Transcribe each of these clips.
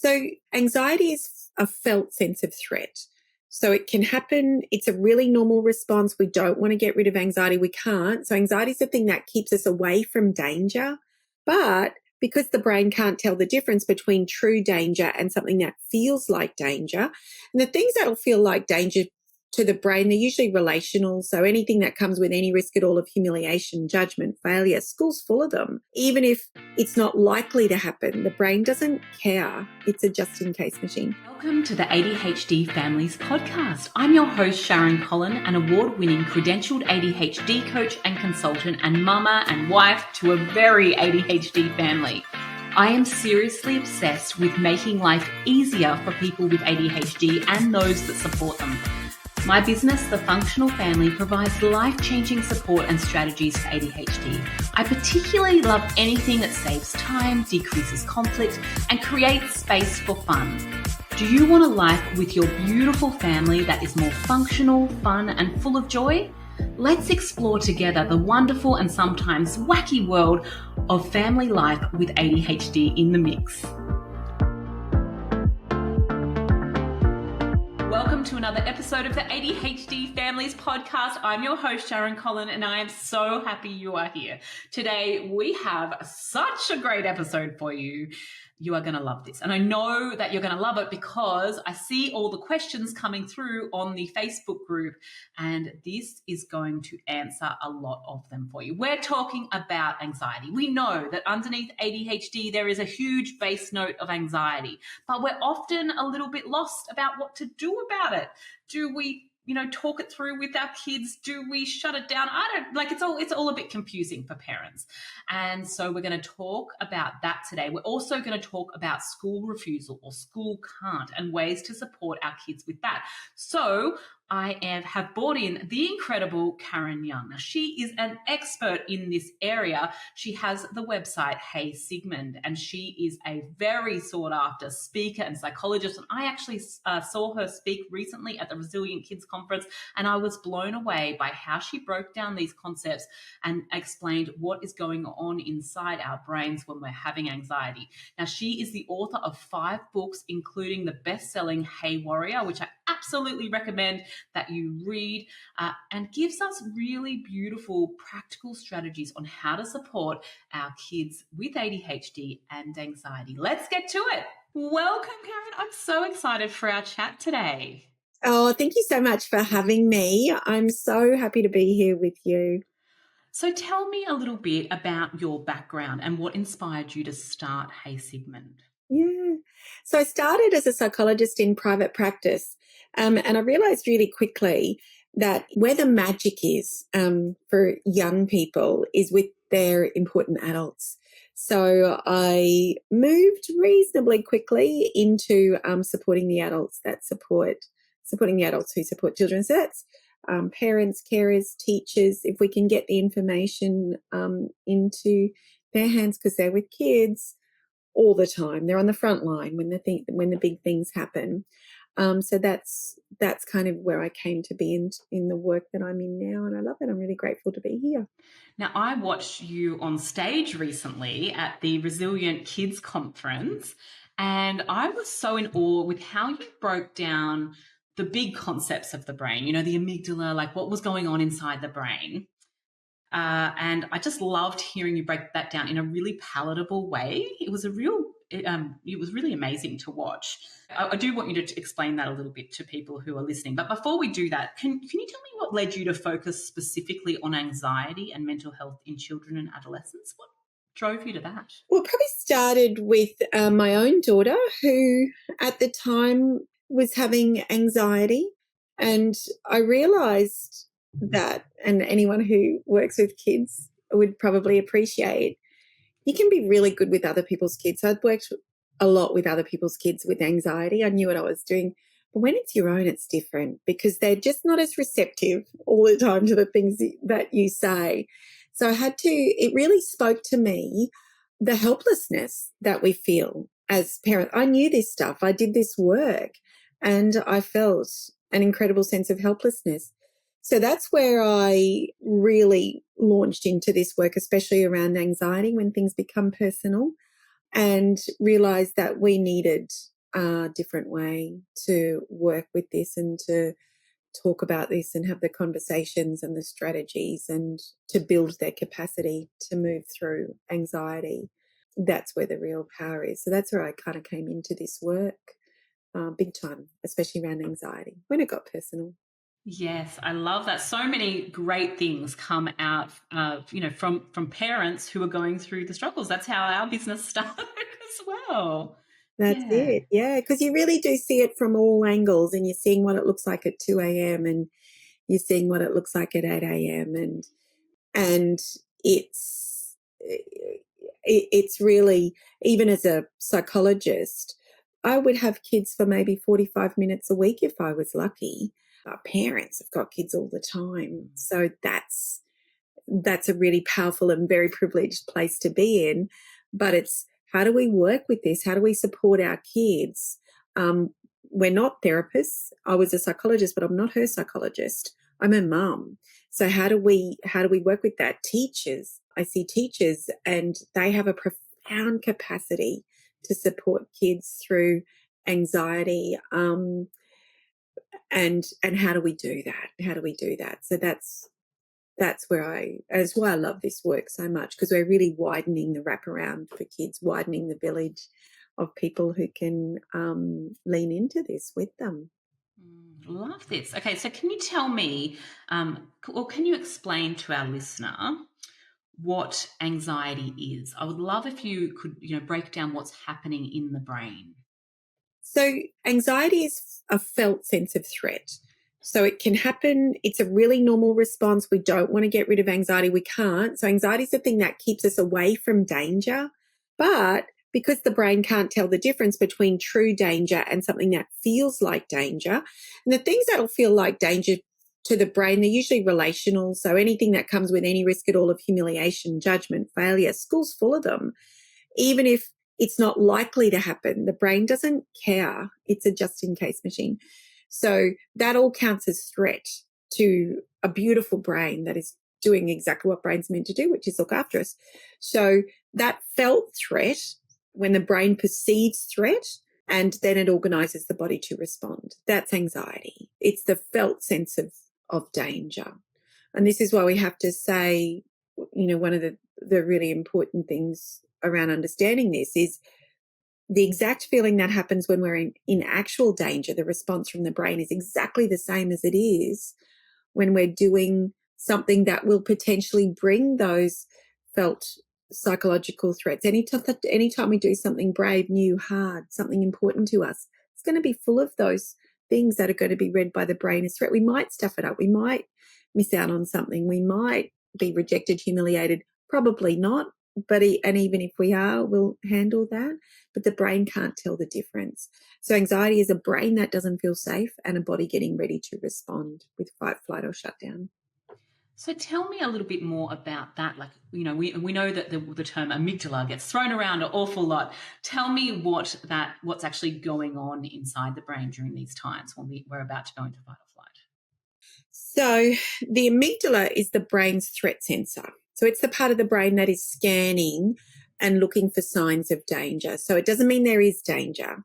So anxiety is a felt sense of threat. So it can happen. It's a really normal response. We don't want to get rid of anxiety. We can't. So anxiety is the thing that keeps us away from danger. But because the brain can't tell the difference between true danger and something that feels like danger, and the things that'll feel like danger to the brain, they're usually relational. So anything that comes with any risk at all of humiliation, judgment, failure, school's full of them. Even if it's not likely to happen, the brain doesn't care. It's a just-in-case machine. Welcome to the ADHD Families Podcast. I'm your host, Sharon Collin, an award-winning credentialed ADHD coach and consultant and mama and wife to a very ADHD family. I am seriously obsessed with making life easier for people with ADHD and those that support them. My business, The Functional Family, provides life-changing support and strategies for ADHD. I particularly love anything that saves time, decreases conflict, and creates space for fun. Do you want a life with your beautiful family that is more functional, fun, and full of joy? Let's explore together the wonderful and sometimes wacky world of family life with ADHD in the mix. Welcome to another episode of the ADHD Families Podcast. I'm your host, Sharon Collin, and I am so happy you are here. Today, we have such a great episode for you. You are going to love this. And I know that you're going to love it because I see all the questions coming through on the Facebook group, and this is going to answer a lot of them for you. We're talking about anxiety. We know that underneath ADHD, there is a huge base note of anxiety, but we're often a little bit lost about what to do about it. Do we talk it through with our kids? Do we shut it down? It's all a bit confusing for parents. And so we're going to talk about that today. We're also going to talk about school refusal or school can't and ways to support our kids with that. So I have brought in the incredible Karen Young. Now, she is an expert in this area. She has the website Hey Sigmund, and she is a very sought after speaker and psychologist. And I actually saw her speak recently at the Resilient Kids Conference, and I was blown away by how she broke down these concepts and explained what is going on inside our brains when we're having anxiety. Now, she is the author of 5 books, including the best-selling Hey Warrior, which I absolutely recommend that you read, and gives us really beautiful practical strategies on how to support our kids with ADHD and anxiety. Let's get to it. Welcome, Karen. I'm so excited for our chat today. Oh, thank you so much for having me. I'm so happy to be here with you. So tell me a little bit about your background and what inspired you to start Hey Sigmund. Yeah. So I started as a psychologist in private practice, and I realized really quickly that where the magic is for young people is with their important adults. So I moved reasonably quickly into supporting the adults who support children. So that's parents, carers, teachers. If we can get the information into their hands because they're with kids all the time. They're on the front line when the big things happen. So that's kind of where I came to be in the work that I'm in now, and I love it. I'm really grateful to be here. Now, I watched you on stage recently at the Resilient Kids Conference, and I was so in awe with how you broke down the big concepts of the brain, the amygdala, like what was going on inside the brain. And I just loved hearing you break that down in a really palatable way. It was really amazing to watch. I do want you to explain that a little bit to people who are listening. But before we do that, can you tell me what led you to focus specifically on anxiety and mental health in children and adolescents? What drove you to that? Well, it probably started with my own daughter, who at the time was having anxiety. And I realized that, and anyone who works with kids would probably appreciate, you can be really good with other people's kids. I'd worked a lot with other people's kids with anxiety. I knew what I was doing. But when it's your own, it's different because they're just not as receptive all the time to the things that you say. So it really spoke to me, the helplessness that we feel as parents. I knew this stuff. I did this work, and I felt an incredible sense of helplessness. So that's where I really launched into this work, especially around anxiety when things become personal, and realized that we needed different way to work with this and to talk about this and have the conversations and the strategies and to build their capacity to move through anxiety. That's where the real power is. So that's where I kind of came into this work big time, especially around anxiety when it got personal. Yes, I love that. So many great things come out of, from parents who are going through the struggles. That's how our business started as well. That's Yeah. it. Yeah, because you really do see it from all angles, and you're seeing what it looks like at 2 a.m. and you're seeing what it looks like at 8 a.m. and it's really, even as a psychologist, I would have kids for maybe 45 minutes a week if I was lucky. Our parents have got kids all the time. So that's a really powerful and very privileged place to be in. But it's, how do we work with this? How do we support our kids? We're not therapists. I was a psychologist, but I'm not her psychologist. I'm a mum. So how do we work with that? Teachers, I see teachers, and they have a profound capacity to support kids through anxiety. And how do we do that? How do we do that? So that's why I love this work so much, because we're really widening the wraparound for kids, widening the village of people who can lean into this with them. Love this. Okay, so can you tell me, or can you explain to our listener what anxiety is? I would love if you could, break down what's happening in the brain. So anxiety is a felt sense of threat. So it can happen. It's a really normal response. We don't want to get rid of anxiety. We can't. So anxiety is the thing that keeps us away from danger. But because the brain can't tell the difference between true danger and something that feels like danger, and the things that'll feel like danger to the brain, they're usually relational. So anything that comes with any risk at all of humiliation, judgment, failure, school's full of them. Even if it's not likely to happen, the brain doesn't care. It's a just in case machine. So that all counts as threat to a beautiful brain that is doing exactly what brain's meant to do, which is look after us. So that felt threat, when the brain perceives threat, and then it organizes the body to respond. That's anxiety. It's the felt sense of danger. And this is why we have to say, one of the really important things around understanding this is the exact feeling that happens when we're in actual danger. The response from the brain is exactly the same as it is when we're doing something that will potentially bring those felt psychological threats. Anytime we do something brave, new, hard, something important to us, it's going to be full of those things that are going to be read by the brain as threat. We might stuff it up. We might miss out on something. We might be rejected, humiliated. Probably not. And even if we are, we'll handle that. But the brain can't tell the difference. So anxiety is a brain that doesn't feel safe and a body getting ready to respond with fight, flight, or shutdown. So tell me a little bit more about that. Like, we know that the term amygdala gets thrown around an awful lot. Tell me what's actually going on inside the brain during these times when we're about to go into fight or flight. So the amygdala is the brain's threat sensor. So it's the part of the brain that is scanning and looking for signs of danger. So it doesn't mean there is danger.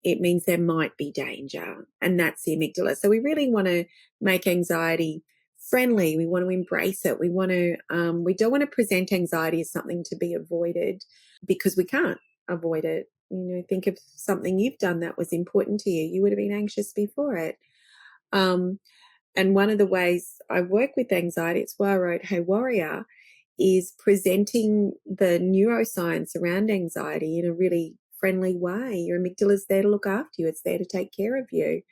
It means there might be danger. And that's the amygdala. So we really want to make anxiety friendly. We want to embrace it. We don't want to present anxiety as something to be avoided, because we can't avoid it. Think of something you've done that was important to you. You would have been anxious before it. And one of the ways I work with anxiety, it's why I wrote Hey Warrior, is presenting the neuroscience around anxiety in a really friendly way. Your amygdala is there to look after you. It's there to take care of you.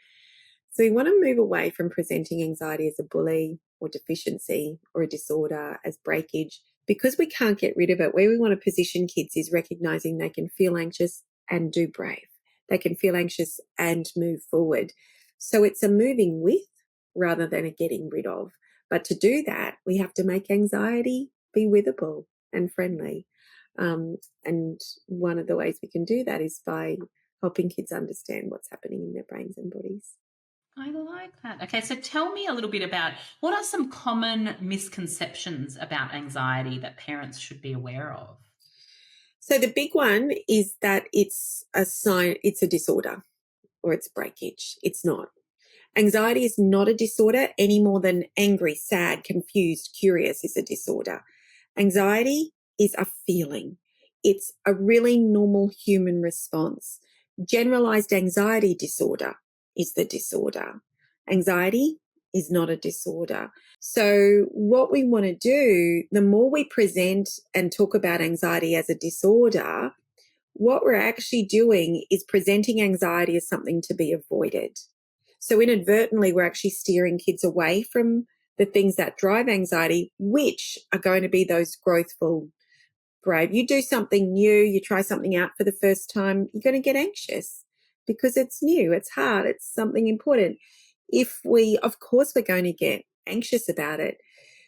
So we want to move away from presenting anxiety as a bully or deficiency or a disorder, as breakage, because we can't get rid of it. Where we want to position kids is recognizing they can feel anxious and do brave. They can feel anxious and move forward. So it's a moving with rather than a getting rid of. But to do that, we have to make anxiety be withable and friendly. And one of the ways we can do that is by helping kids understand what's happening in their brains and bodies. I like that. Okay, so tell me a little bit about what are some common misconceptions about anxiety that parents should be aware of? So the big one is that it's a sign, it's a disorder or it's breakage. It's not. Anxiety is not a disorder any more than angry, sad, confused, curious is a disorder. Anxiety is a feeling. It's a really normal human response. Generalized anxiety disorder is the disorder. Anxiety is not a disorder. So what we want to do, the more we present and talk about anxiety as a disorder, what we're actually doing is presenting anxiety as something to be avoided. So inadvertently, we're actually steering kids away from the things that drive anxiety, which are going to be those growthful, brave. You do something new, you try something out for the first time, you're going to get anxious because it's new, it's hard, it's something important. Of course, we're going to get anxious about it.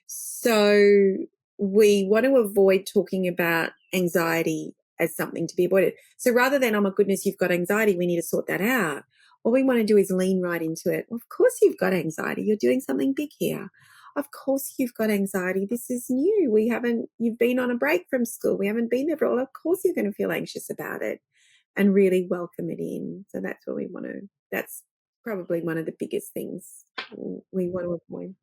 So we want to avoid talking about anxiety as something to be avoided. So rather than, oh my goodness, you've got anxiety, we need to sort that out. What we want to do is lean right into it. Of course you've got anxiety. You're doing something big here. Of course you've got anxiety. This is new. You've been on a break from school. We haven't been there for all. Of course you're going to feel anxious about it and really welcome it in. So that's what we want to, that's probably one of the biggest things we want to avoid.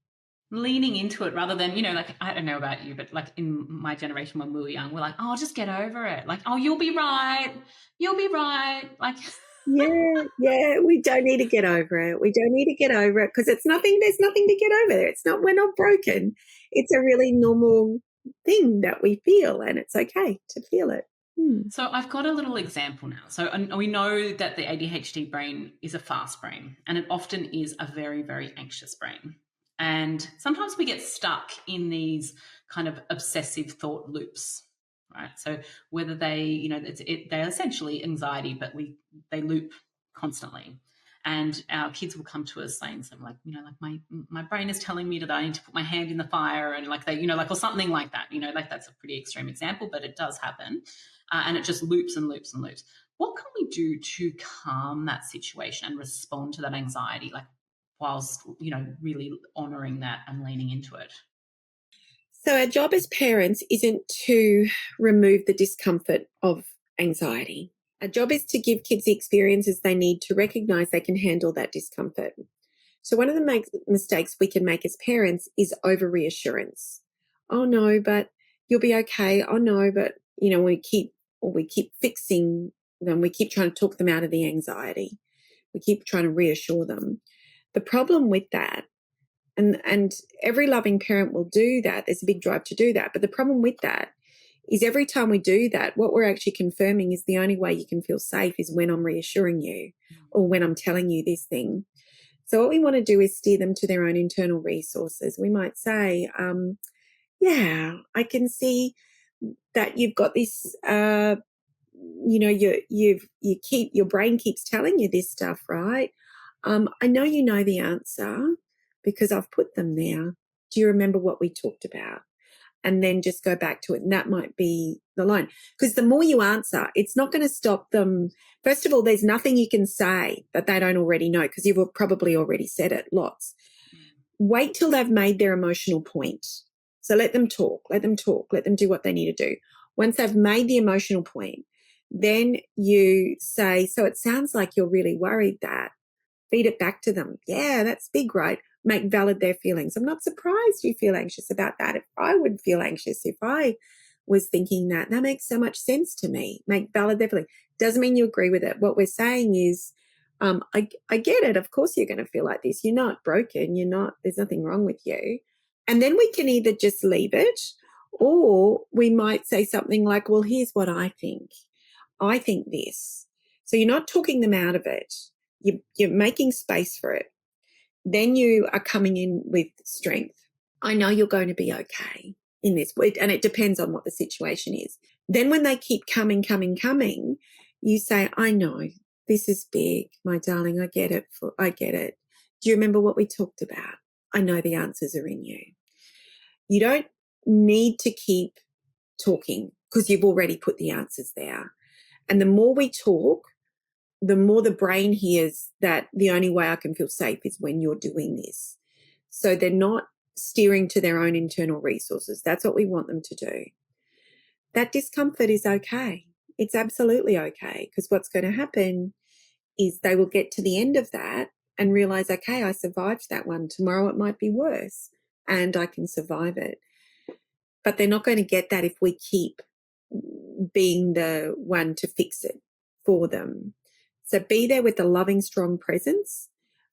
Leaning into it rather than, like, I don't know about you, but like in my generation when we were young, we're like, oh, just get over it. Like, oh, you'll be right. You'll be right. Like, Yeah, we don't need to get over it. We don't need to get over it because there's nothing to get over there. We're not broken. It's a really normal thing that we feel and it's okay to feel it. So I've got a little example now. So we know that the ADHD brain is a fast brain and it often is a very, very anxious brain. And sometimes we get stuck in these kind of obsessive thought loops, right? So whether they, they're essentially anxiety, but they loop constantly. And our kids will come to us saying something like, like my brain is telling me that I need to put my hand in the fire, and like they, or something like that. Like that's a pretty extreme example, but it does happen, and it just loops and loops and loops. What can we do to calm that situation and respond to that anxiety, like whilst really honouring that and leaning into it? So our job as parents isn't to remove the discomfort of anxiety. Our job is to give kids the experiences they need to recognize they can handle that discomfort. So one of the mistakes we can make as parents is over reassurance. Oh no, but you'll be okay. Oh no, but we keep fixing them. We keep trying to talk them out of the anxiety. We keep trying to reassure them. The problem with that, and every loving parent will do that. There's a big drive to do that. But the problem with that is every time we do that, what we're actually confirming is the only way you can feel safe is when I'm reassuring you or when I'm telling you this thing. So what we want to do is steer them to their own internal resources. We might say, yeah, I can see that you've got this, your brain keeps telling you this stuff, right? I know you know the answer because I've put them there. Do you remember what we talked about? And then just go back to it. And that might be the line. Because the more you answer, it's not going to stop them. First of all, there's nothing you can say that they don't already know because you've probably already said it lots. Wait till they've made their emotional point. So let them talk, let them do what they need to do. Once they've made the emotional point, then you say, so it sounds like you're really worried that. Feed it back to them. Yeah, that's big, right? Make valid their feelings. I'm not surprised you feel anxious about that. If I would feel anxious if I was thinking that, that makes so much sense to me. Make valid their feelings. Doesn't mean you agree with it. What we're saying is, I get it. Of course you're going to feel like this. You're not broken. There's nothing wrong with you. And then we can either just leave it or we might say something like, well, here's what I think. I think this. So you're not talking them out of it. You're making space for it. Then you are coming in with strength. I know you're going to be okay in this. And it depends on what the situation is. Then when they keep coming, you say, I know this is big, my darling. I get it. Do you remember what we talked about? I know the answers are in you. You don't need to keep talking because you've already put the answers there. And the more we talk, the more the brain hears that the only way I can feel safe is when you're doing this. So they're not steering to their own internal resources. That's what we want them to do. that discomfort is okay. It's absolutely okay, because what's going to happen is they will get to the end of that and realize, okay, I survived that one. Tomorrow it might be worse and I can survive it. But they're not going to get that if we keep being the one to fix it for them. So be there with a loving, strong presence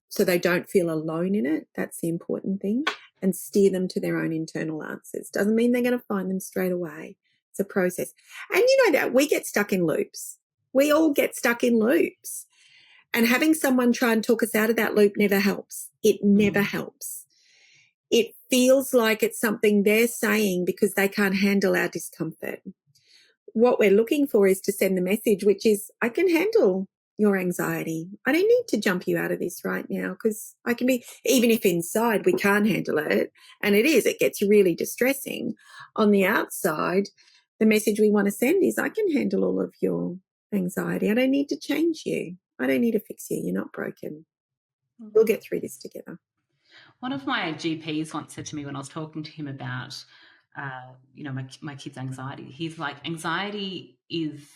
so they don't feel alone in it. That's the important thing. And steer them to their own internal answers. Doesn't mean they're going to find them straight away. It's a process. And you know that we get stuck in loops. We all get stuck in loops. And having someone try and talk us out of that loop never helps. It never helps. It feels like it's something they're saying because they can't handle our discomfort. What we're looking for is to send the message, which is, I can handle your anxiety. I don't need to jump you out of this right now, because I can be, even if inside we can't handle it, and it gets really distressing. On the outside, the message we want to send is, I can handle all of your anxiety. I don't need to change you. I don't need to fix you. You're not broken. We'll get through this together. One of my GPs once said to me when I was talking to him about, my kid's anxiety, he's like, anxiety is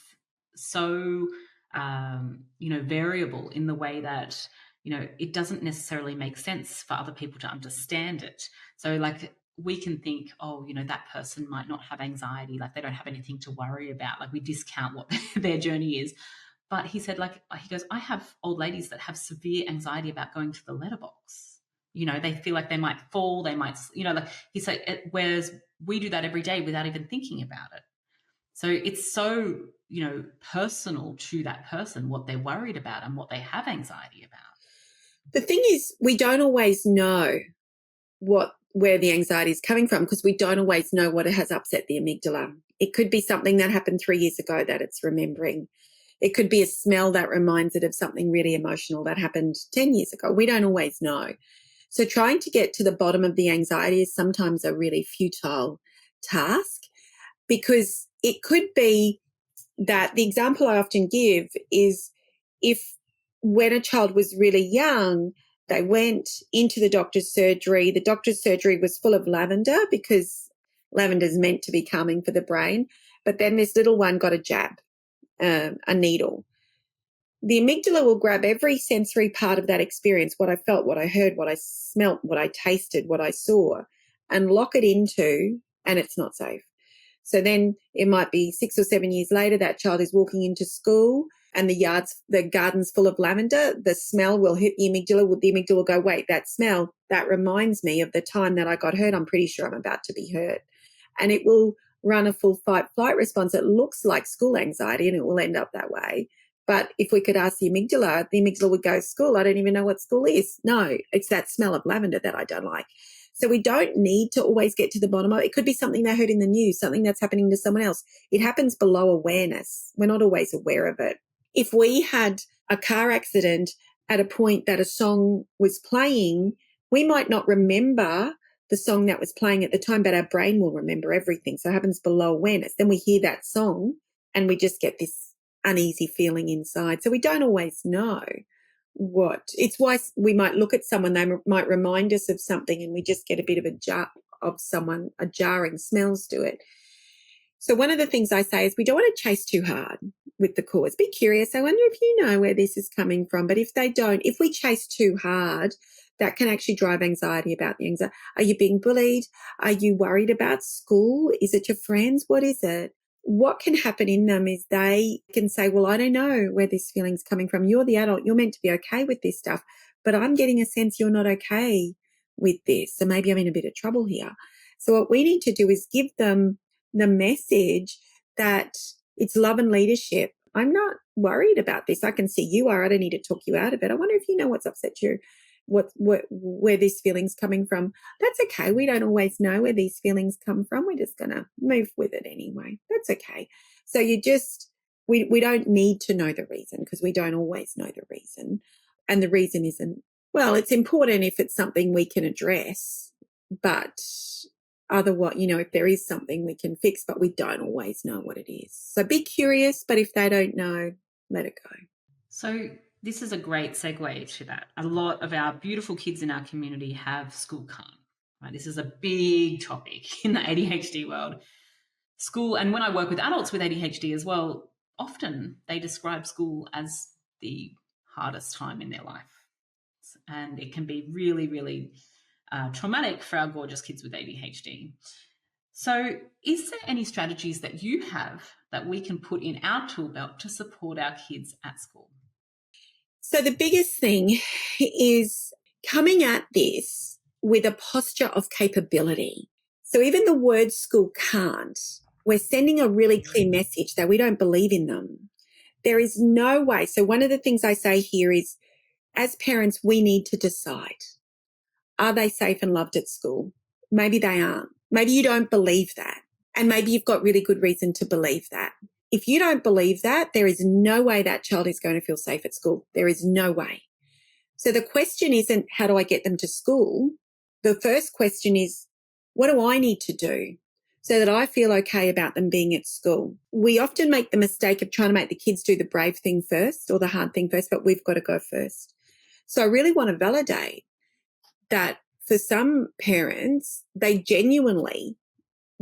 so, variable in the way that, it doesn't necessarily make sense for other people to understand it. So like we can think, that person might not have anxiety, like they don't have anything to worry about. Like we discount what their journey is. But he said, he goes, I have old ladies that have severe anxiety about going to the letterbox. They feel like they might fall, they might, he said, whereas we do that every day without even thinking about it. So it's so, personal to that person, what they're worried about and what they have anxiety about. The thing is, we don't always know where the anxiety is coming from, because we don't always know what has upset the amygdala. It could be something that happened 3 years ago that it's remembering. It could be a smell that reminds it of something really emotional that happened 10 years ago. We don't always know. So trying to get to the bottom of the anxiety is sometimes a really futile task, because it could be that the example I often give is, if when a child was really young, they went into the doctor's surgery was full of lavender, because lavender is meant to be calming for the brain. But then this little one got a jab, a needle. The amygdala will grab every sensory part of that experience, what I felt, what I heard, what I smelt, what I tasted, what I saw, and lock it into, and it's not safe. So then it might be 6 or 7 years later, that child is walking into school and the garden's full of lavender. The smell will hit the amygdala. The amygdala will go, wait, that smell, that reminds me of the time that I got hurt. I'm pretty sure I'm about to be hurt. And it will run a full fight-flight response. It looks like school anxiety, and it will end up that way. But if we could ask the amygdala would go, school, I don't even know what school is. No, it's that smell of lavender that I don't like. So we don't need to always get to the bottom of it. It could be something they heard in the news, something that's happening to someone else. It happens below awareness. We're not always aware of it. If we had a car accident at a point that a song was playing, we might not remember the song that was playing at the time, but our brain will remember everything. So it happens below awareness. Then we hear that song and we just get this uneasy feeling inside. So we don't always know it's why we might look at someone, they might remind us of something, and we just get a bit of a jarring smells to it. So one of the things I say is, we don't want to chase too hard with the cause. Be curious. I wonder if you know where this is coming from. But if we chase too hard, that can actually drive anxiety about the anxiety. Are you being bullied? Are you worried about school? Is it your friends? What is it? What can happen in them is they can say, well, I don't know where this feeling's coming from. You're the adult. You're meant to be okay with this stuff, but I'm getting a sense you're not okay with this. So maybe I'm in a bit of trouble here. So what we need to do is give them the message that it's love and leadership. I'm not worried about this. I can see you are. I don't need to talk you out of it. I wonder if you know what's upset you, where this feeling's coming from. That's okay. We don't always know where these feelings come from. We're just going to move with it anyway. That's okay. So we don't need to know the reason, because we don't always know the reason. And the reason isn't, well, it's important if it's something we can address, but otherwise, if there is something we can fix, but we don't always know what it is. So be curious, but if they don't know, let it go. So this is a great segue to that. A lot of our beautiful kids in our community have school calm. Right? This is a big topic in the ADHD world. school, and when I work with adults with ADHD as well, often they describe school as the hardest time in their life. And it can be really, really traumatic for our gorgeous kids with ADHD. So, is there any strategies that you have that we can put in our tool belt to support our kids at school? So the biggest thing is coming at this with a posture of capability. So even the word school can't, we're sending a really clear message that we don't believe in them. There is no way. So one of the things I say here is, as parents, we need to decide, are they safe and loved at school? Maybe they aren't. Maybe you don't believe that. And maybe you've got really good reason to believe that. If you don't believe that, there is no way that child is going to feel safe at school. There is no way. So the question isn't, how do I get them to school? The first question is, what do I need to do so that I feel okay about them being at school? We often make the mistake of trying to make the kids do the brave thing first or the hard thing first, but we've got to go first. So I really want to validate that for some parents, they genuinely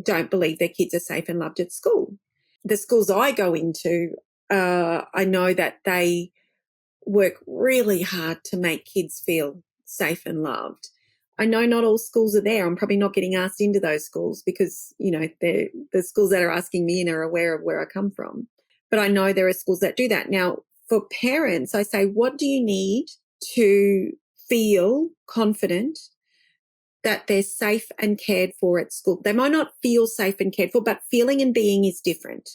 don't believe their kids are safe and loved at school. The schools I go into, I know that they work really hard to make kids feel safe and loved. I know not all schools are there. I'm probably not getting asked into those schools because, the schools that are asking me in are aware of where I come from. But I know there are schools that do that. Now, for parents, I say, what do you need to feel confident that they're safe and cared for at school? They might not feel safe and cared for, but feeling and being is different.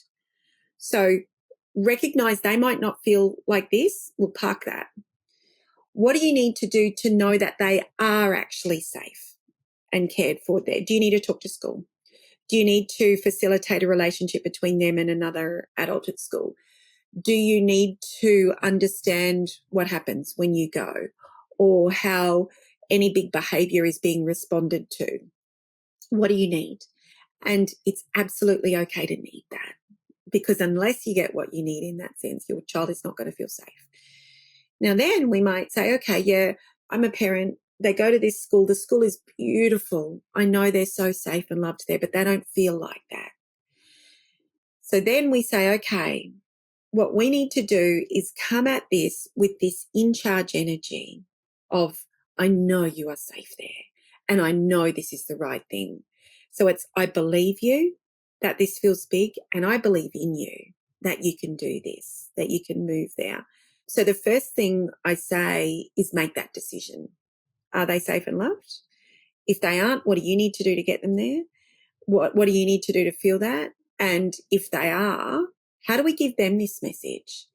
So recognize they might not feel like this. We'll park that. What do you need to do to know that they are actually safe and cared for there? Do you need to talk to school? Do you need to facilitate a relationship between them and another adult at school? Do you need to understand what happens when you go or how any big behavior is being responded to? What do you need? And it's absolutely okay to need that, because unless you get what you need in that sense, your child is not going to feel safe. Now then we might say, okay, yeah, I'm a parent. They go to this school. The school is beautiful. I know they're so safe and loved there, but they don't feel like that. So then we say, okay, what we need to do is come at this with this in-charge energy of, I know you are safe there and I know this is the right thing. So it's, I believe you that this feels big and I believe in you that you can do this, that you can move there. So the first thing I say is make that decision. Are they safe and loved? If they aren't, what do you need to do to get them there? What do you need to do to feel that? And if they are, how do we give them this message?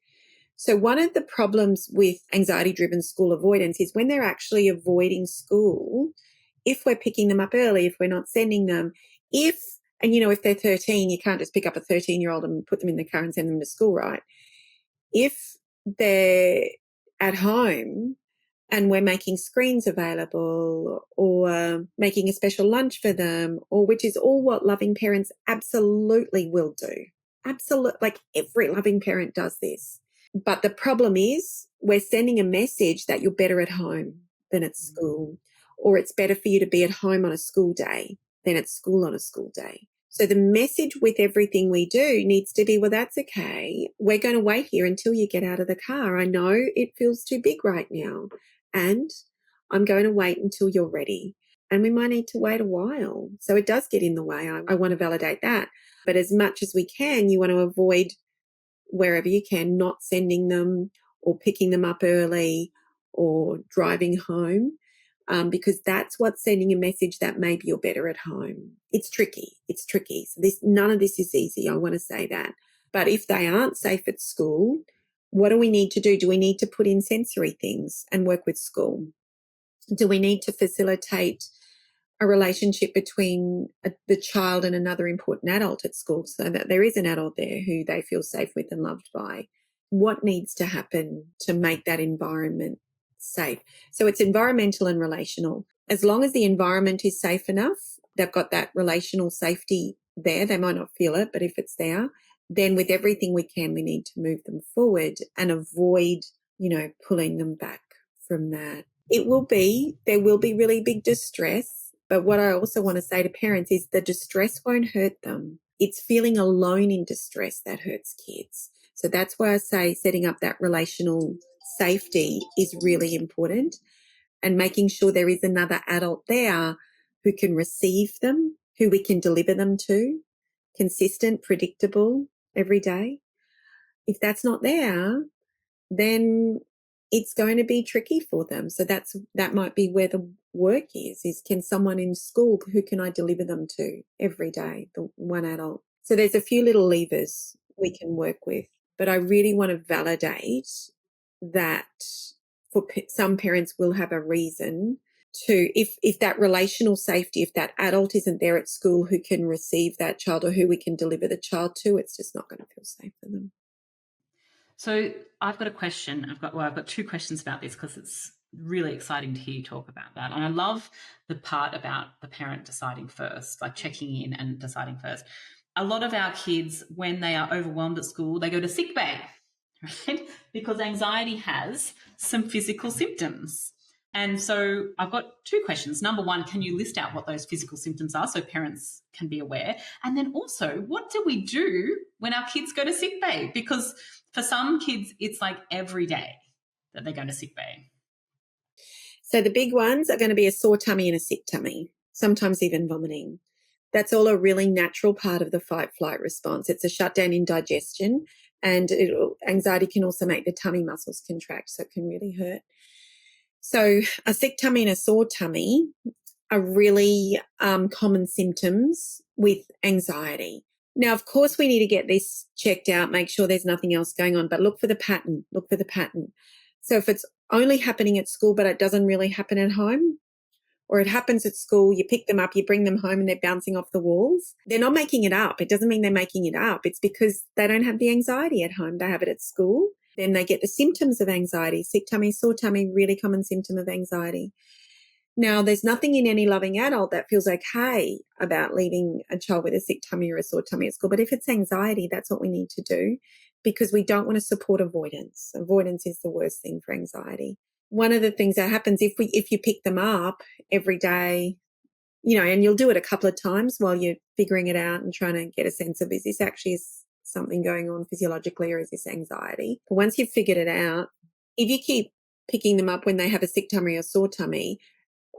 So one of the problems with anxiety-driven school avoidance is when they're actually avoiding school, if we're picking them up early, if we're not sending them, if they're 13, you can't just pick up a 13-year-old and put them in the car and send them to school, right? If they're at home and we're making screens available or making a special lunch for them, or which is all what loving parents absolutely will do. Absolutely, like every loving parent does this. But the problem is we're sending a message that you're better at home than at school, or it's better for you to be at home on a school day than at school on a school day. So the message with everything we do needs to be, well, that's okay. We're going to wait here until you get out of the car. I know it feels too big right now, and I'm going to wait until you're ready. And we might need to wait a while. So it does get in the way. I want to validate that. But as much as we can, you want to avoid, wherever you can, not sending them or picking them up early or driving home, because that's what's sending a message that maybe you're better at home. It's tricky. So none of this is easy. I want to say that. But if they aren't safe at school, what do we need to do? Do we need to put in sensory things and work with school? Do we need to facilitate a relationship between the child and another important adult at school so that there is an adult there who they feel safe with and loved by? What needs to happen to make that environment safe? So it's environmental and relational. As long as the environment is safe enough, they've got that relational safety there. They might not feel it, but if it's there, then with everything we can, we need to move them forward and avoid, pulling them back from that. There will be really big distress. But what I also want to say to parents is the distress won't hurt them. It's feeling alone in distress that hurts kids. So that's why I say setting up that relational safety is really important, and making sure there is another adult there who can receive them, who we can deliver them to, consistent, predictable, every day. If that's not there, then it's going to be tricky for them. So that might be where the work is can someone in school, who can I deliver them to every day, the one adult? So there's a few little levers we can work with, but I really want to validate that for some parents will have a reason to, if that relational safety, if that adult isn't there at school who can receive that child or who we can deliver the child to, it's just not going to feel safe for them. So I've got a question. I've got two questions about this, because it's really exciting to hear you talk about that. And I love the part about the parent deciding first, like checking in and deciding first. A lot of our kids, when they are overwhelmed at school, they go to sick bay, right? Because anxiety has some physical symptoms. And so I've got two questions. Number one, can you list out what those physical symptoms are so parents can be aware? And then also, what do we do when our kids go to sick bay? Because for some kids, it's like every day that they're going to sick bay. So the big ones are going to be a sore tummy and a sick tummy, sometimes even vomiting. That's all a really natural part of the fight-flight response. It's a shutdown in digestion, and anxiety can also make the tummy muscles contract, so it can really hurt. So a sick tummy and a sore tummy are really common symptoms with anxiety. Now, of course, we need to get this checked out, make sure there's nothing else going on, but look for the pattern. So if it's only happening at school but it doesn't really happen at home, or it happens at school, you pick them up, you bring them home and they're bouncing off the walls, they're not making it up. It doesn't mean they're making it up. It's because they don't have the anxiety at home. They have it at school. Then they get the symptoms of anxiety. Sick tummy, sore tummy, really common symptom of anxiety. Now, there's nothing in any loving adult that feels okay about leaving a child with a sick tummy or a sore tummy at school. But if it's anxiety, that's what we need to do, because we don't want to support avoidance. Avoidance is the worst thing for anxiety. One of the things that happens if you pick them up every day, and you'll do it a couple of times while you're figuring it out and trying to get a sense of, is this actually something going on physiologically, or is this anxiety? But once you've figured it out, if you keep picking them up when they have a sick tummy or sore tummy,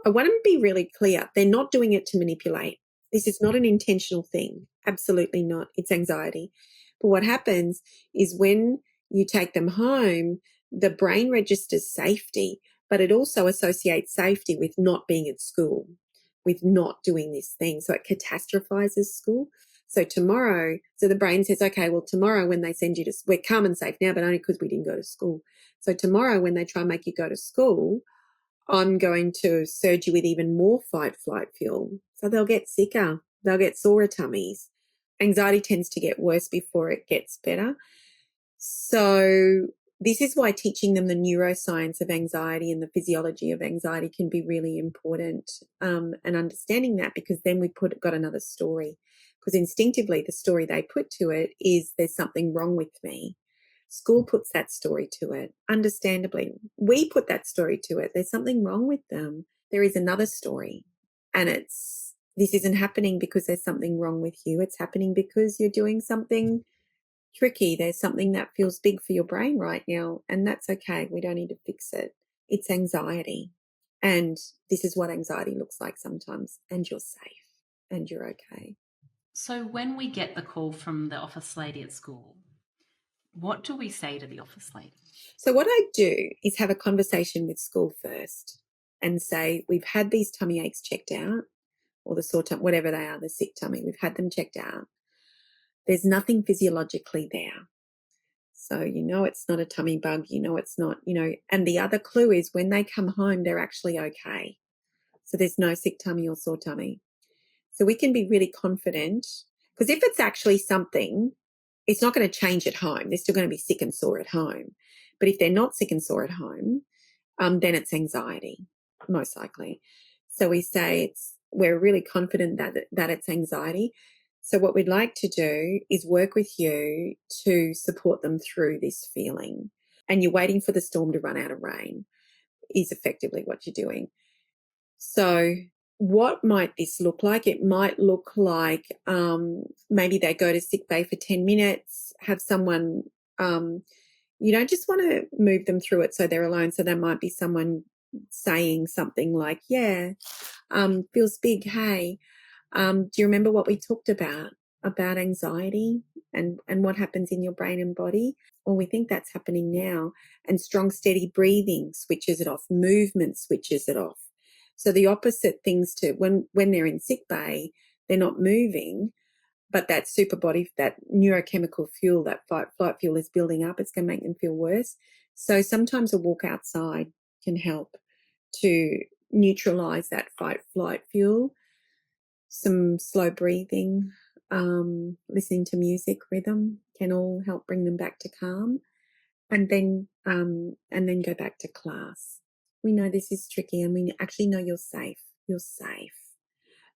I want to be really clear. They're not doing it to manipulate. This is not an intentional thing. Absolutely not. It's anxiety. But what happens is when you take them home, the brain registers safety, but it also associates safety with not being at school, with not doing this thing. So it catastrophizes school. So the brain says, okay, well, tomorrow when they send you we're calm and safe now, but only because we didn't go to school. So tomorrow when they try and make you go to school, I'm going to surge you with even more fight, flight fuel. So they'll get sicker. They'll get sore tummies. Anxiety tends to get worse before it gets better. So this is why teaching them the neuroscience of anxiety and the physiology of anxiety can be really important, and understanding that, because then we got another story. Because instinctively, the story they put to it is, there's something wrong with me. School puts that story to it. Understandably, we put that story to it. There's something wrong with them. There is another story. And this isn't happening because there's something wrong with you. It's happening because you're doing something tricky. There's something that feels big for your brain right now. And that's okay. We don't need to fix it. It's anxiety. And this is what anxiety looks like sometimes. And you're safe and you're okay. So when we get the call from the office lady at school, what do we say to the office lady? So what I do is have a conversation with school first and say, we've had these tummy aches checked out, or the sore tummy, whatever they are, the sick tummy, we've had them checked out. There's nothing physiologically there. So it's not a tummy bug, it's not, and the other clue is when they come home, they're actually okay. So there's no sick tummy or sore tummy. So we can be really confident, because if it's actually something, it's not going to change at home. They're still going to be sick and sore at home. But if they're not sick and sore at home, then it's anxiety, most likely. So we say we're really confident that it's anxiety. So what we'd like to do is work with you to support them through this feeling. And you're waiting for the storm to run out of rain is effectively what you're doing. So what might this look like? It might look like maybe they go to sick bay for 10 minutes, have someone, you don't just want to move them through it so they're alone. So there might be someone saying something like, yeah, feels big. Hey, do you remember what we talked about anxiety and what happens in your brain and body? Well, we think that's happening now. And strong, steady breathing switches it off. Movement switches it off. So the opposite things to when they're in sick bay, they're not moving, but that super body, that neurochemical fuel, that fight flight fuel is building up. It's going to make them feel worse. So sometimes a walk outside can help to neutralize that fight flight fuel. Some slow breathing, listening to music, rhythm can all help bring them back to calm, and then go back to class. We know this is tricky, and we actually know you're safe. You're safe.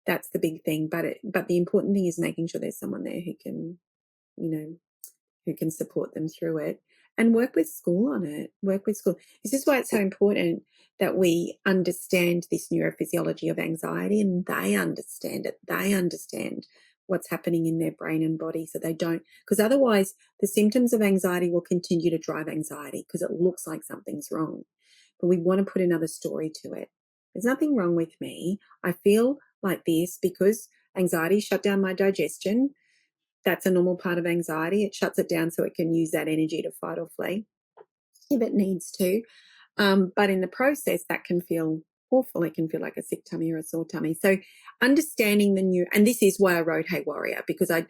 That's the big thing. But the important thing is making sure there's someone there who can, who can support them through it, and work with school on it. Work with school. This is why it's so important that we understand this neurophysiology of anxiety, and they understand it. They understand what's happening in their brain and body, so they don't, because otherwise the symptoms of anxiety will continue to drive anxiety because it looks like something's wrong. But we want to put another story to it. There's nothing wrong with me. I feel like this because anxiety shut down my digestion. That's a normal part of anxiety. It shuts it down so it can use that energy to fight or flee if it needs to. But in the process, that can feel awful. It can feel like a sick tummy or a sore tummy. So understanding and this is why I wrote Hey Warrior, because I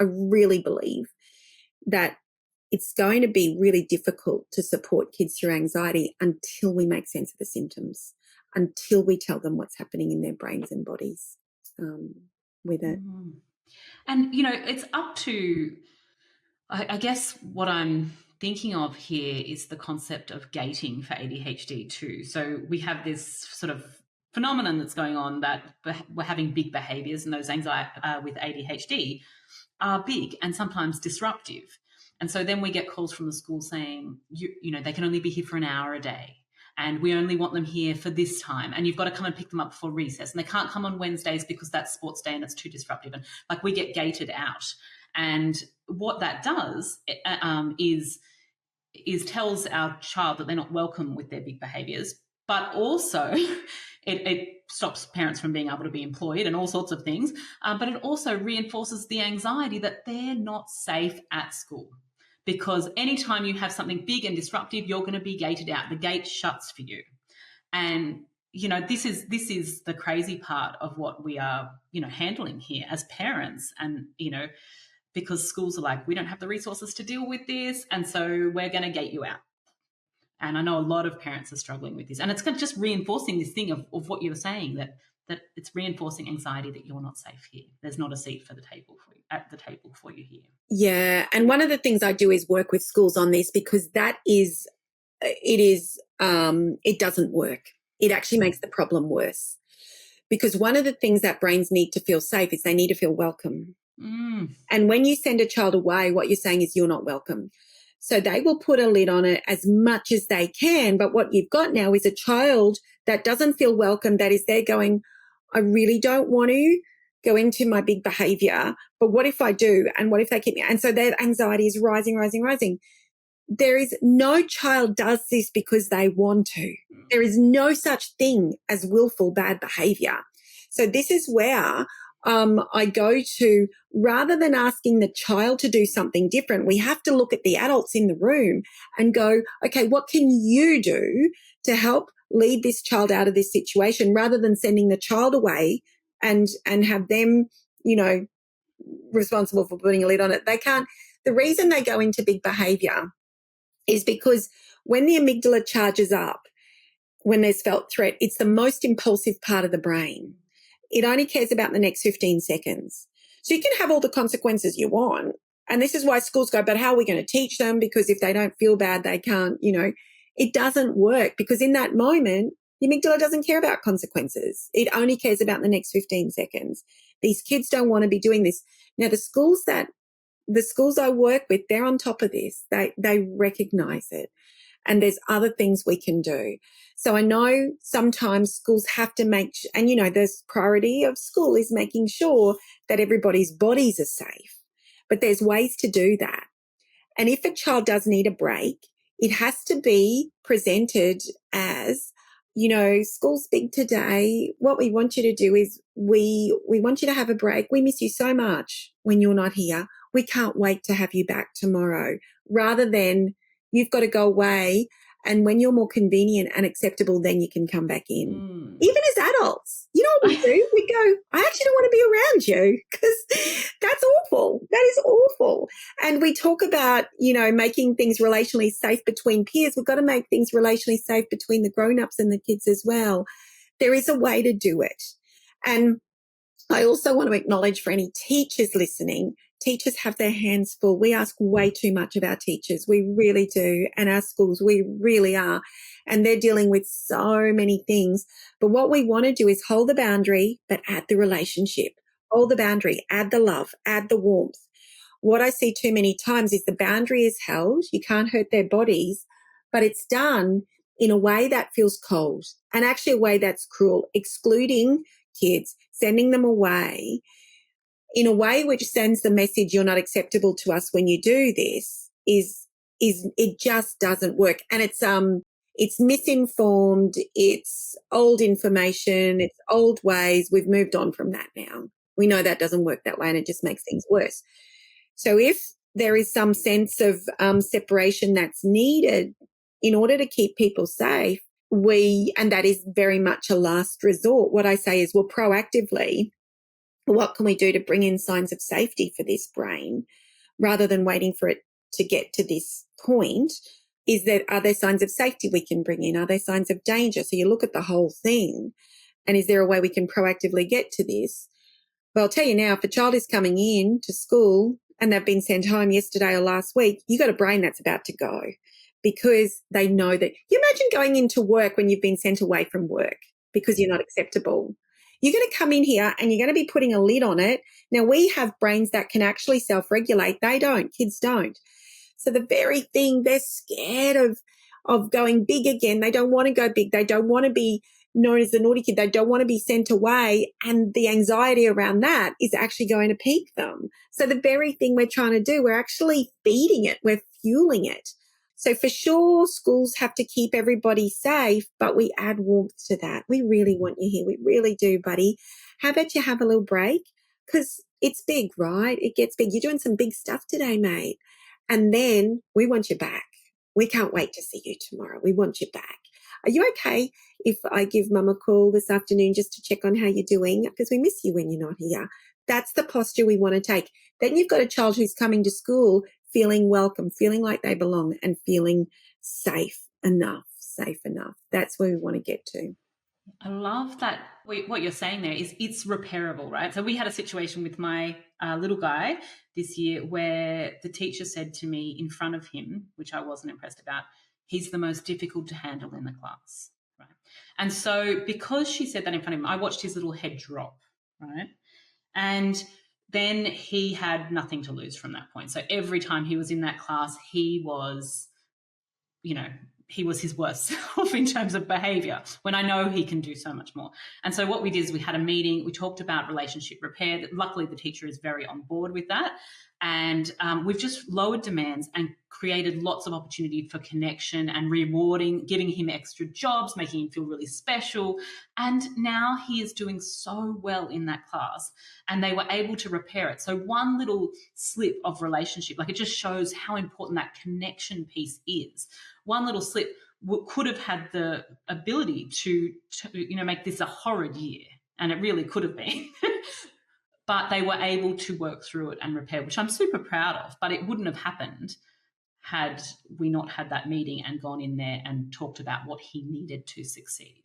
really believe that it's going to be really difficult to support kids through anxiety until we make sense of the symptoms, until we tell them what's happening in their brains and bodies with it. Mm. And, it's up to, I guess what I'm thinking of here is the concept of gating for ADHD too. So we have this sort of phenomenon that's going on that we're having big behaviors, and those anxiety with ADHD are big and sometimes disruptive. And so then we get calls from the school saying, they can only be here for an hour a day, and we only want them here for this time, and you've got to come and pick them up before recess, and they can't come on Wednesdays because that's sports day and it's too disruptive. And like, we get gated out. And what that does is tells our child that they're not welcome with their big behaviors, but also it stops parents from being able to be employed and all sorts of things. But it also reinforces the anxiety that they're not safe at school, because anytime you have something big and disruptive, you're going to be gated out. The gate shuts for you. And, this is the crazy part of what we are, handling here as parents. And, because schools are like, we don't have the resources to deal with this, and so we're going to gate you out. And I know a lot of parents are struggling with this. And it's just reinforcing this thing of what you were saying, that it's reinforcing anxiety that you're not safe here. There's not a seat for the table for you, at the table for you here. Yeah. And one of the things I do is work with schools on this, because it doesn't work. It actually makes the problem worse, because one of the things that brains need to feel safe is they need to feel welcome. And when you send a child away, what you're saying is you're not welcome. So they will put a lid on it as much as they can. But what you've got now is a child that doesn't feel welcome, that is there going, I really don't want to go into my big behavior, but what if I do? And what if they keep me? And so their anxiety is rising, rising, rising. There is no child does this because they want to. There is no such thing as willful bad behavior. So this is where I go to, rather than asking the child to do something different, we have to look at the adults in the room and go, okay, what can you do to help lead this child out of this situation, rather than sending the child away and have them, responsible for putting a lid on it. They can't. The reason they go into big behavior is because when the amygdala charges up, when there's felt threat, it's the most impulsive part of the brain. It only cares about the next 15 seconds. So you can have all the consequences you want. And this is why schools go, but how are we going to teach them? Because if they don't feel bad, they can't, it doesn't work, because in that moment, the amygdala doesn't care about consequences. It only cares about the next 15 seconds. These kids don't want to be doing this. Now, the schools I work with, they're on top of this. They recognize it. and there's other things we can do. So I know sometimes schools have to and the priority of school is making sure that everybody's bodies are safe, but there's ways to do that. And if a child does need a break, it has to be presented as, school's big today. What we want you to do is we want you to have a break. We miss you so much when you're not here. We can't wait to have you back tomorrow, rather than you've got to go away, and when you're more convenient and acceptable, then you can come back in. Even as adults, you know what we do? We go, I actually don't want to be around you, because that's awful. That is awful. And we talk about, making things relationally safe between peers. We've got to make things relationally safe between the grown-ups and the kids as well. There is a way to do it. And I also want to acknowledge, for any teachers listening, teachers have their hands full. We ask way too much of our teachers. We really do. And our schools, we really are. And they're dealing with so many things. But what we want to do is hold the boundary, but add the relationship. Hold the boundary, add the love, add the warmth. What I see too many times is the boundary is held. You can't hurt their bodies, but it's done in a way that feels cold, and actually a way that's cruel, excluding kids, sending them away in a way which sends the message, you're not acceptable to us when you do this, is it just doesn't work. And it's misinformed, it's old information, it's old ways. We've moved on from that now. We know that doesn't work that way, and it just makes things worse. So if there is some sense of separation that's needed in order to keep people safe, and that is very much a last resort, what I say is, well, proactively, what can we do to bring in signs of safety for this brain, rather than waiting for it to get to this point? Are there signs of safety we can bring in? Are there signs of danger? So you look at the whole thing, and is there a way we can proactively get to this? Well, I'll tell you now, if a child is coming in to school and they've been sent home yesterday or last week, you got a brain that's about to go, because they know that. You imagine going into work when you've been sent away from work because you're not acceptable. You're going to come in here and you're going to be putting a lid on it. Now, we have brains that can actually self-regulate. They don't. Kids don't. So the very thing, they're scared of going big again. They don't want to go big. They don't want to be known as the naughty kid. They don't want to be sent away. And the anxiety around that is actually going to peak them. So the very thing we're trying to do, we're actually feeding it. We're fueling it. So for sure, schools have to keep everybody safe, but we add warmth to that. We really want you here. We really do, buddy. How about you have a little break? Because it's big, right? It gets big. You're doing some big stuff today, mate. And then we want you back. We can't wait to see you tomorrow. We want you back. Are you okay if I give Mum a call this afternoon just to check on how you're doing? Because we miss you when you're not here. That's the posture we want to take. Then you've got a child who's coming to school feeling welcome, feeling like they belong, and feeling safe enough. That's where we want to get to. I love that. What you're saying there is it's repairable, right? So we had a situation with my little guy this year where the teacher said to me in front of him, which I wasn't impressed about, he's the most difficult to handle in the class, right? And so because she said that in front of him, I watched his little head drop, right? And then he had nothing to lose from that point. So every time he was in that class, he was his worst self in terms of behavior, when I know he can do so much more. And so what we did is we had a meeting. We talked about relationship repair. Luckily, the teacher is very on board with that. And we've just lowered demands and created lots of opportunity for connection and rewarding, giving him extra jobs, making him feel really special. And now he is doing so well in that class, and they were able to repair it. So one little slip of relationship, like, it just shows how important that connection piece is. One little slip could have had the ability to make this a horrid year, and it really could have been. But they were able to work through it and repair, which I'm super proud of. But it wouldn't have happened had we not had that meeting and gone in there and talked about what he needed to succeed.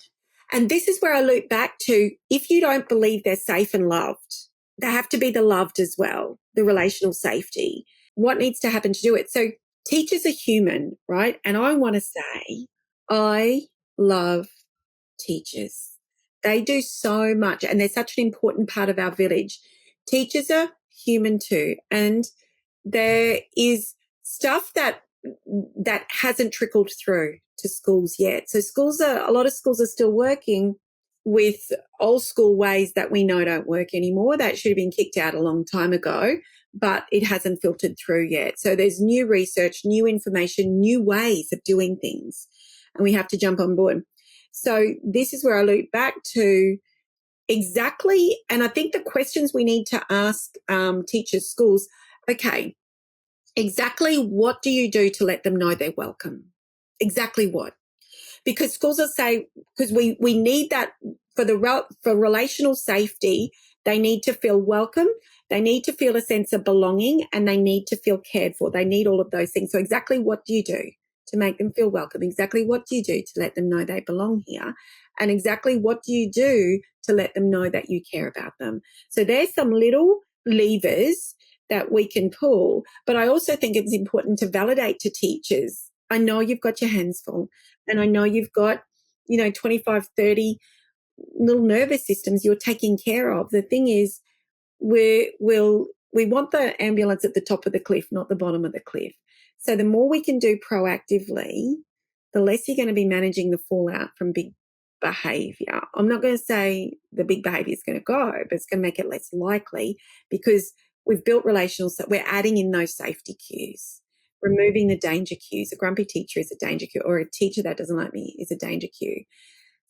And this is where I loop back to, if you don't believe they're safe and loved, they have to be the loved as well, the relational safety. What needs to happen to do it? So teachers are human, right? And I want to say, I love teachers. They do so much, and they're such an important part of our village. Teachers are human too. And there is stuff that that hasn't trickled through to schools yet. So a lot of schools are still working with old school ways that we know don't work anymore. That should have been kicked out a long time ago, but it hasn't filtered through yet. So there's new research, new information, new ways of doing things, and we have to jump on board. So this is where I loop back to exactly, and I think the questions we need to ask teachers, schools, okay, exactly what do you do to let them know they're welcome? Exactly what? Because schools will say, because we need that for relational safety, they need to feel welcome, they need to feel a sense of belonging, and they need to feel cared for. They need all of those things. So exactly what do you do to make them feel welcome? Exactly what do you do to let them know they belong here? And exactly what do you do to let them know that you care about them? So there's some little levers that we can pull. But I also think it's important to validate to teachers. I know you've got your hands full, and I know you've got, 25, 30 little nervous systems you're taking care of. The thing is, we want the ambulance at the top of the cliff, not the bottom of the cliff. So the more we can do proactively, the less you're going to be managing the fallout from big behavior. I'm not going to say the big behavior is going to go, but it's going to make it less likely, because we've built relational, so we're adding in those safety cues, removing the danger cues. A grumpy teacher is a danger cue, or a teacher that doesn't like me is a danger cue.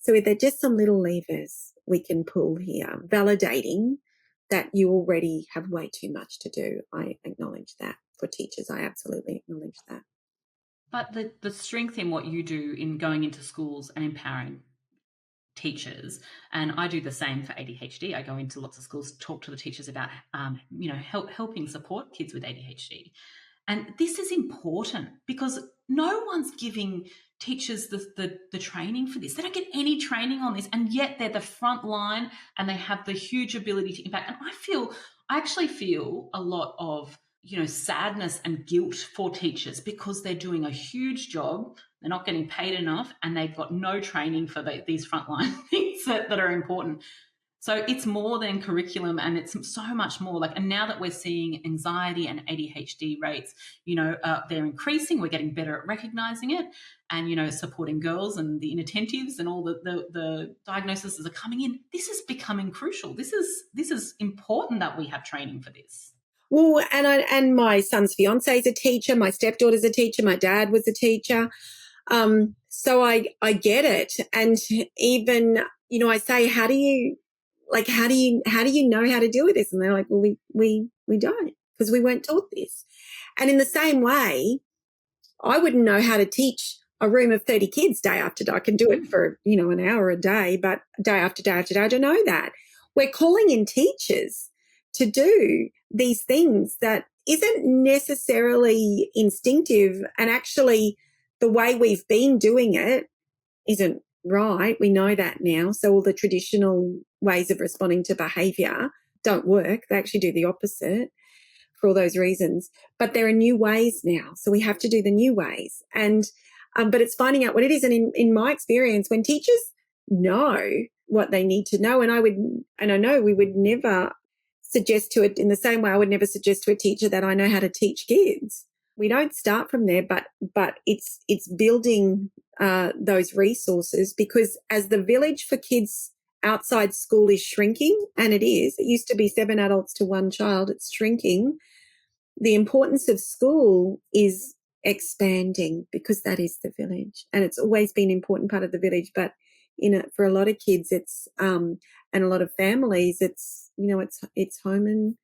So they're just some little levers we can pull here, validating that you already have way too much to do. I acknowledge that for teachers. I absolutely acknowledge that. But the strength in what you do in going into schools and empowering teachers, and I do the same for ADHD. I go into lots of schools, talk to the teachers about, helping support kids with ADHD. And this is important because no one's giving teachers the training for this. They don't get any training on this, and yet they're the front line and they have the huge ability to impact. And I actually feel a lot of, sadness and guilt for teachers because they're doing a huge job. They're not getting paid enough, and they've got no training for these frontline things that are important. So it's more than curriculum, and it's so much more. And now that we're seeing anxiety and ADHD rates, they're increasing. We're getting better at recognizing it, and supporting girls and the inattentives and all the diagnoses are coming in. This is becoming crucial. This is important that we have training for this. Well, and my son's fiance is a teacher. My stepdaughter's a teacher. My dad was a teacher. So I get it. And even, I say, how do you know how to deal with this? And they're like, well, we don't, because we weren't taught this. And in the same way, I wouldn't know how to teach a room of 30 kids day after day. I can do it for, an hour a day, but day after day after day, I don't know that. We're calling in teachers to do these things that isn't necessarily instinctive, and actually the way we've been doing it isn't right. We know that now. So all the traditional ways of responding to behavior don't work. They actually do the opposite for all those reasons. But there are new ways now. So we have to do the new ways. And but it's finding out what it is. And in my experience, when teachers know what they need to know, and I know we would never suggest to it in the same way I would never suggest to a teacher that I know how to teach kids. We don't start from there, but it's building those resources, because as the village for kids outside school is shrinking, and it used to be 7 adults to 1 child, it's shrinking. The importance of school is expanding, because that is the village, and it's always been an important part of the village. But for a lot of kids, it's and a lot of families, it's it's home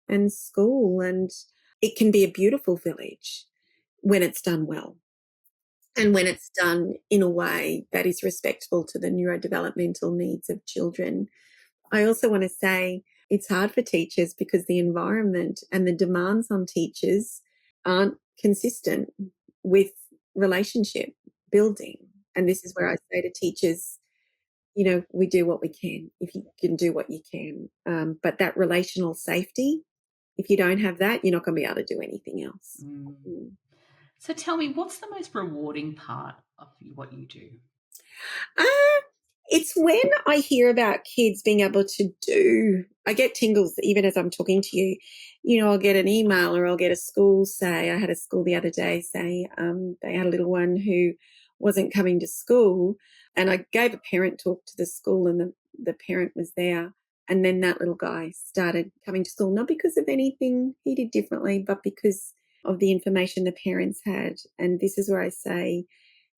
and school, and it can be a beautiful village when it's done well, and when it's done in a way that is respectful to the neurodevelopmental needs of children. I also want to say it's hard for teachers because the environment and the demands on teachers aren't consistent with relationship building. And this is where I say to teachers, we do what we can, if you can do what you can. But that relational safety, if you don't have that, you're not going to be able to do anything else. Mm. So tell me, what's the most rewarding part of what you do? It's when I hear about kids being able to do, I get tingles even as I'm talking to you. You know, I'll get an email or I'll get a school say, I had a school the other day say they had a little one who wasn't coming to school, and I gave a parent talk to the school, and the parent was there. And then that little guy started coming to school, not because of anything he did differently, but because of the information the parents had. And this is where I say,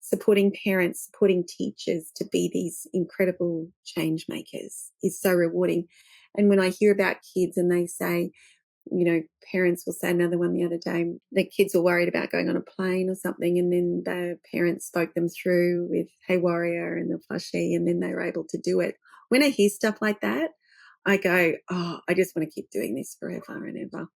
supporting parents, supporting teachers to be these incredible change makers is so rewarding. And when I hear about kids and they say, you know, parents will say, another one the other day, the kids were worried about going on a plane or something, and then the parents spoke them through with Hey Warrior and the plushie, and then they were able to do it. When I hear stuff like that, I go, oh, I just want to keep doing this forever and ever.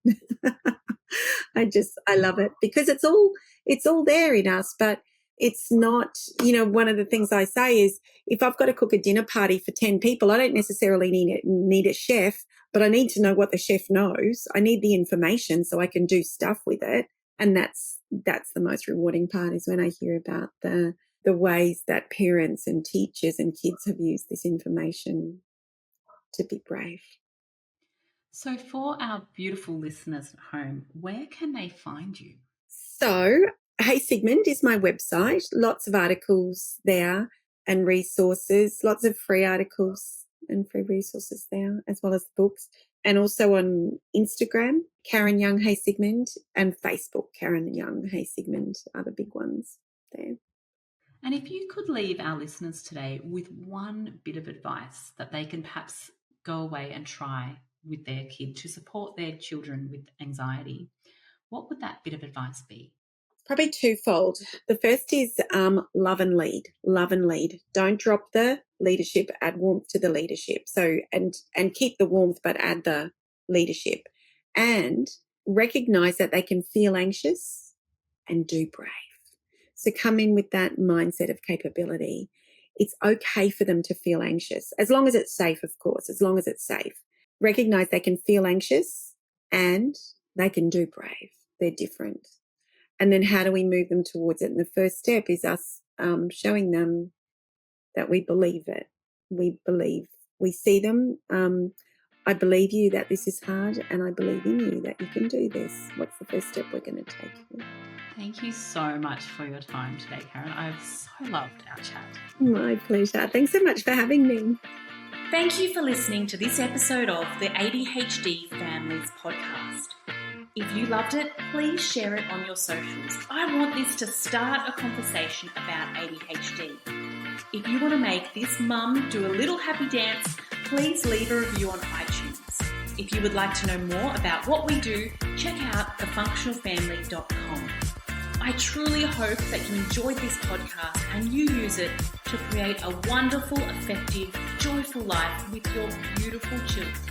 I love it because it's all there in us, but it's not, you know, one of the things I say is if I've got to cook a dinner party for 10 people, I don't necessarily need a chef, but I need to know what the chef knows. I need the information so I can do stuff with it. And that's the most rewarding part, is when I hear about the ways that parents and teachers and kids have used this information to be brave. So for our beautiful listeners at home, where can they find you? So Hey Sigmund is my website. Lots of articles there and resources, lots of free articles and free resources there, as well as books. And also on Instagram, Karen Young Hey Sigmund, and Facebook, Karen Young Hey Sigmund are the big ones there. And if you could leave our listeners today with one bit of advice that they can perhaps go away and try with their kid to support their children with anxiety, what would that bit of advice be? Probably twofold. The first is love and lead. Love and lead. Don't drop the leadership, add warmth to the leadership. So, and keep the warmth, but add the leadership. And recognize that they can feel anxious and do brave. So come in with that mindset of capability. It's okay for them to feel anxious, as long as it's safe, of course, as long as it's safe. Recognize they can feel anxious and they can do brave. They're different. And then how do we move them towards it? And the first step is us showing them that we believe it. We see them. I believe you that this is hard, and I believe in you that you can do this. What's the first step we're going to take here? Thank you so much for your time today, Karen. I've so loved our chat. My pleasure. Thanks so much for having me. Thank you for listening to this episode of the ADHD Families Podcast. If you loved it, please share it on your socials. I want this to start a conversation about ADHD. If you want to make this mum do a little happy dance, please leave a review on iTunes. If you would like to know more about what we do, check out thefunctionalfamily.com. I truly hope that you enjoyed this podcast and you use it to create a wonderful, effective, joyful life with your beautiful children.